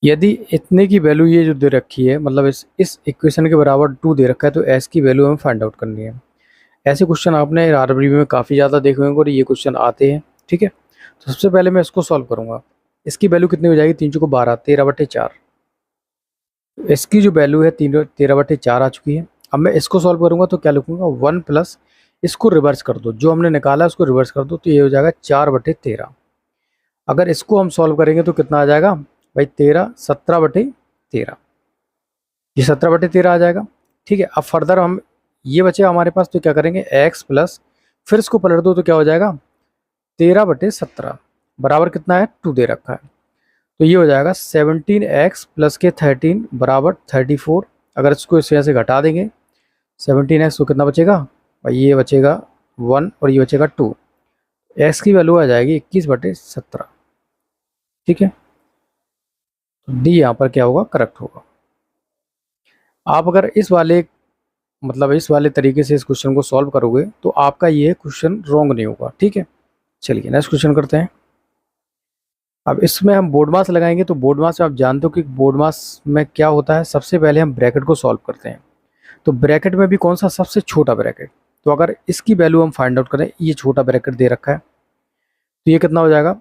यदि इतने की वैल्यू ये जो दे रखी है, मतलब इस इक्वेशन के बराबर 2 दे रखा है, तो एस की वैल्यू हमें फाइंड आउट करनी है। ऐसे क्वेश्चन आपने आरआरबी में काफ़ी ज़्यादा देखे होंगे और ये क्वेश्चन आते हैं। ठीक है, तो सबसे पहले मैं इसको सॉल्व करूंगा। इसकी वैल्यू कितनी हो जाएगी, 3 चौको 12, 13/4। इसकी जो वैल्यू है 13/4 आ चुकी है। अब मैं इसको सॉल्व करूंगा तो क्या लिखूंगा, 1 प्लस, इसको रिवर्स कर दो, जो हमने निकाला है उसको रिवर्स कर दो, तो ये हो जाएगा 4/13। अगर इसको हम सॉल्व करेंगे तो कितना आ जाएगा भाई, 17/13। ये 17/13 आ जाएगा। ठीक है, अब फर्दर हम ये बचेगा हमारे पास, तो क्या करेंगे, x प्लस, फिर इसको पलट दो तो क्या हो जाएगा, 13/17 बराबर कितना है, 2 दे रखा है। तो ये हो जाएगा 17x प्लस के 13 बराबर 34। अगर इसको इस वजह से घटा देंगे 17x, तो कितना बचेगा भाई, ये बचेगा 1 और ये बचेगा 2। x की वैल्यू आ जाएगी 21/17। ठीक है, तो डी यहाँ पर क्या होगा, करेक्ट होगा। आप अगर इस वाले तरीके से इस क्वेश्चन को सॉल्व करोगे तो आपका ये क्वेश्चन रॉन्ग नहीं होगा। ठीक है, चलिए नेक्स्ट क्वेश्चन करते हैं। अब इसमें हम बोर्ड मास लगाएंगे, तो बोर्ड मास में आप जानते हो कि बोर्ड मास में क्या होता है, सबसे पहले हम ब्रैकेट को सॉल्व करते हैं। तो ब्रैकेट में भी कौन सा, सबसे छोटा ब्रैकेट। तो अगर इसकी वैल्यू हम फाइंड आउट करें, ये छोटा ब्रैकेट दे रखा है, तो ये कितना हो जाएगा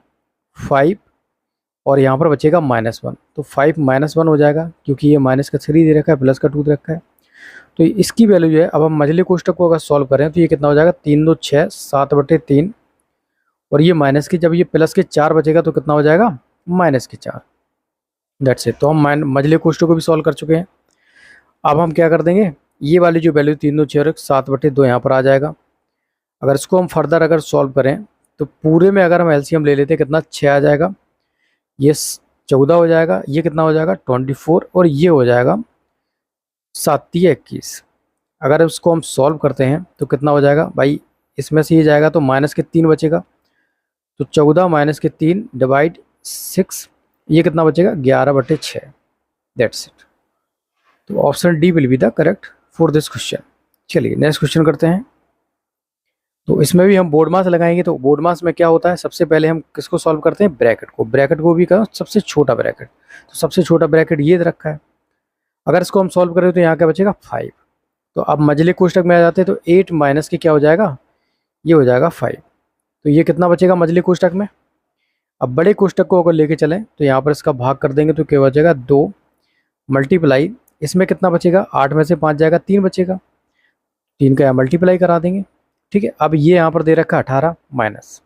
5, और यहाँ पर बचेगा -1, तो 5 -1 हो जाएगा, क्योंकि ये माइनस का 3 दे रखा है, प्लस का 2 दे रखा है। तो इसकी वैल्यू जो है, अब हम मझले कोष्टक को अगर सॉल्व करें तो ये कितना हो जाएगा, 3 2 6, 7/3, और ये माइनस की, जब ये प्लस के 4 बचेगा तो कितना हो जाएगा, -4। That's it. तो हम मझले कोष्टक को भी सॉल्व कर चुके हैं। अब हम क्या कर देंगे, ये वाली जो वैल्यू 3 2 6 और 7/2 यहाँ पर आ जाएगा। अगर इसको हम फर्दर अगर सॉल्व करें तो पूरे में अगर हम एलसीएम ले लेते हैं, कितना 6 आ जाएगा, ये 14 हो जाएगा, ये कितना हो जाएगा 24, और ये हो जाएगा 7 21। अगर इसको हम सॉल्व करते हैं तो कितना हो जाएगा भाई, इसमें से ये जाएगा तो -3 बचेगा, तो 14 -3 डिवाइड 6, ये कितना बचेगा 11/6। That's it. तो option D will be the correct for this question. चलिए नेक्स्ट क्वेश्चन करते हैं। तो इसमें भी हम बोर्ड मास लगाएंगे। तो बोर्ड मास में क्या होता है, सबसे पहले हम किसको सॉल्व करते हैं, ब्रैकेट को भी कहा सबसे छोटा ब्रैकेट। तो सबसे छोटा ब्रैकेट ये रखा है। अगर इसको हम सॉल्व करें तो यहाँ क्या बचेगा 5। तो अब मझले कोष्टक में आ जाते हैं, तो 8 माइनस के क्या हो जाएगा, ये हो जाएगा 5। तो ये कितना बचेगा मझले कोष्टक में। अब बड़े कोष्टक को अगर लेके चलें तो यहाँ पर इसका भाग कर देंगे तो क्या बचेगा 2 मल्टीप्लाई, इसमें कितना बचेगा, 8 में से 5 जाएगा, 3 बचेगा, 3 का यहाँ मल्टीप्लाई करा देंगे। ठीक है, अब ये यहाँ पर दे रखा 18 माइनस,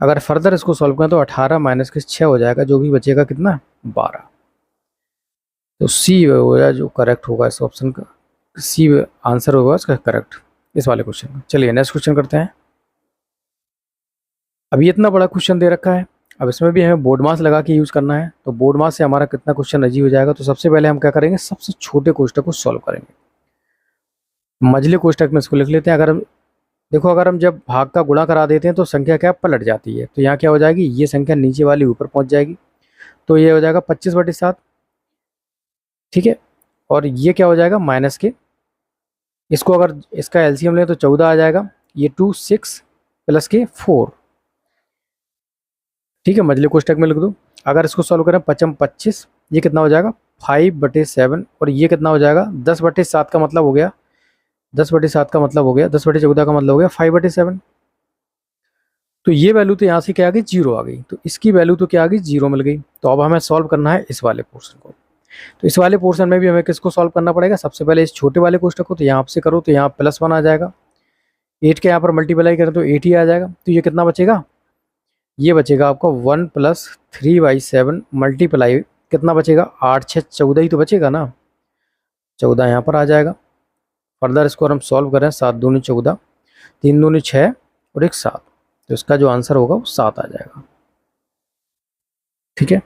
अगर फर्दर इसको सॉल्व करें तो 18 माइनस के 6 हो जाएगा, जो भी बचेगा कितना 12। तो सी होगा जो करेक्ट होगा इस ऑप्शन का, सी आंसर होगा इसका करेक्ट इस वाले क्वेश्चन का। चलिए नेक्स्ट क्वेश्चन करते हैं। अब ये इतना बड़ा क्वेश्चन दे रखा है, अब इसमें भी हमें बोर्ड मास लगा के यूज़ करना है। तो बोर्ड मास से हमारा कितना क्वेश्चन अजीब हो जाएगा। तो सबसे पहले हम क्या करेंगे, सबसे छोटे कोष्टक को सॉल्व करेंगे। मझले कोष्टक में इसको लिख लेते हैं। देखो अगर हम जब भाग का गुणा करा देते हैं तो संख्या क्या पलट जाती है। तो यहाँ क्या हो जाएगी, ये संख्या नीचे वाली ऊपर पहुँच जाएगी, तो ये हो जाएगा 25/7। ठीक है, और ये क्या हो जाएगा माइनस के, इसको अगर इसका एलसीएम लें तो 14 आ जाएगा, ये 2 6 प्लस के 4। ठीक है, मझले कोष्टक में लिख दो। अगर इसको सॉल्व करें 25, ये कितना हो जाएगा 5/7, और ये कितना हो जाएगा 10/7 का मतलब हो गया, 10/7 का मतलब हो गया 10/14 का मतलब हो गया 5/7। तो ये वैल्यू तो यहाँ से क्या आ गई, 0 आ गई। तो इसकी वैल्यू तो क्या आ गई, 0 मिल गई। तो अब हमें सॉल्व करना है इस वाले पोर्शन को। तो इस वाले पोर्शन में भी हमें किसको सॉल्व करना पड़ेगा, सबसे पहले इस छोटे वाले कोष्टक को। तो यहाँ से करो तो यहाँ +1 आ जाएगा, 8 के यहाँ पर मल्टीप्लाई करें तो 8 ही आ जाएगा। तो ये कितना बचेगा, ये बचेगा आपका 1 + 3/7 मल्टीप्लाई कितना बचेगा, 8 6 14 ही तो बचेगा ना, 14 यहाँ पर आ जाएगा। फर्दर इसको हम सॉल्व करें, 7 दूनी 14, 3 दूनी 6 और 1 7, तो इसका जो आंसर होगा वो 7 आ जाएगा। ठीक है।